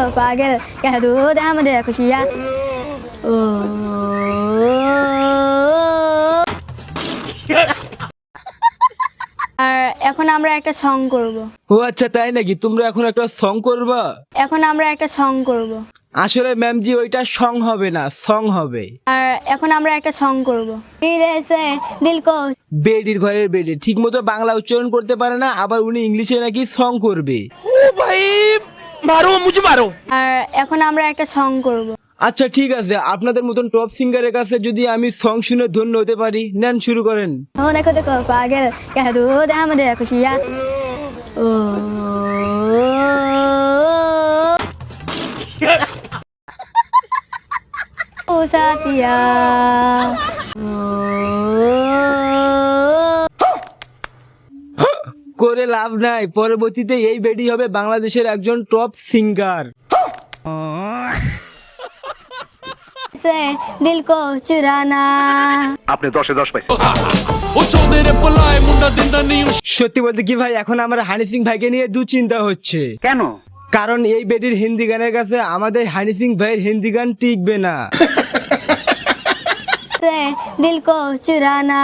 देखो पागल कह दो दाम दे खुशियाँ ओ আর এখন আমরা একটা সং করব। ও আচ্ছা, তাই নাকি? তোমরা এখন একটা সং করবা? এখন আমরা একটা সং করব। আসলে ম্যাম জি, ওইটা সং হবে না, সং হবে। আর এখন আমরা একটা সং করব। ধীরে সে দিল কো বেডির ঘরের বেডে ঠিক মতো বাংলা উচ্চারণ করতে পারে না, আবার উনি ইংলিশে নাকি সং করবে। আর এখন আমরা একটা সং করব। আচ্ছা ঠিক আছে, আপনাদের মতন টপ সিঙ্গারের কাছে যদি আমি সং শুনে ধন্য হতে পারি, নেন শুরু করেন। ও দেখো দেখো পাগল কহ দো দাম দে খুশিয়াँ ও ও সাথিয়া করে লাভ নাই, পরবর্তীতে এই বেডি হবে বাংলাদেশের একজন টপ সিঙ্গার। से दिल को चुराना আপনি 10-এ 10 পাইছেন। সত্যি বলতে কি ভাই, এখন আমার হানি সিং ভাইকে নিয়ে দুশ্চিন্তা হচ্ছে। কেন? কারণ এই বেডির হিন্দি গানের কাছে আমাদের হানি সিং ভাইয়ের হিন্দি গান টিকবে না। से दिल को चुराना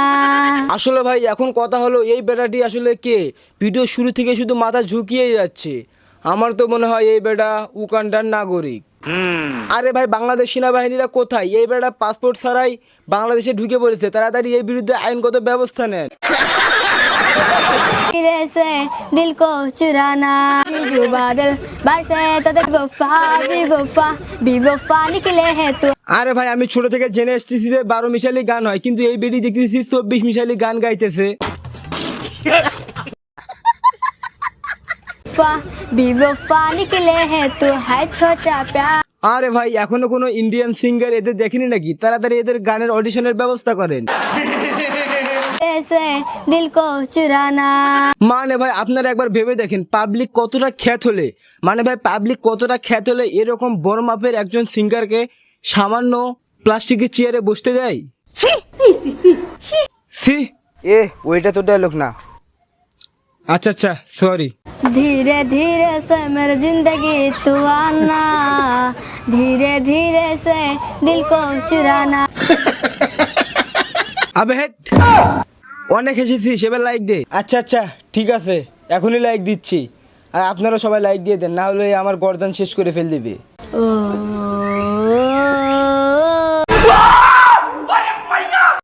আসলে ভাই এখন কথা হলো, এই বেটাটি আসলে কে? ভিডিও শুরু থেকে শুধু মাথা ঝুঁকিয়েই যাচ্ছে। আমার তো মনে হয় এই বেটা উগান্ডার নাগরিক। আরে ভাই, বাংলাদেশ সেনাবাহিনীরা কোথায়? এই বেটা পাসপোর্ট ছাড়াই বাংলাদেশে ঢুকে পড়েছে, তাড়াতাড়ি এই বিরুদ্ধে আইনগত ব্যবস্থা নেন। धीरे से दिल को चुराना जो बादल बरसे तो देख बेवफा निकले हैं तो আরে भाई, আমি ছোট থেকে জেনে এসেছি যে 12 মিশালি গান হয়, কিন্তু এই বেটি দেখতেছি 24 মিশালি গান গাইতেছে। बेवफा निकले हैं तो है छोटा प्यार। আরে ভাই, এখনো কোনো ইন্ডিয়ান সিঙ্গার এদের দেখেনি নাকি? তাড়াতাড়ি এদের গানের অডিশনের ব্যবস্থা করেন। ऐसे दिल को चुराना মানে ভাই, আপনারা একবার ভেবে দেখেন পাবলিক কতটা খ্যাত হলে, মানে ভাই পাবলিক কতটা খ্যাত হলে এরকম বড় মাপের একজন সিঙ্গারকে সামান্য প্লাস্টিকের চেয়ারে বসতে দেয়। সি এ ওইটা তো ডায়লগ না। আচ্ছা আচ্ছা, সরি। धीरे धीरे से मेरी जिंदगी तू आना धीरे धीरे से दिल को चुराना আবে হেট, অনেক হেসেছি, সেবার লাইক দে। আচ্ছা আচ্ছা ঠিক আছে, এখনই লাইক দিচ্ছি। আর আপনারা সবাই লাইক দিয়ে দেন, না হলে আমার গর্দান শেষ করে ফেল দিবে। ओ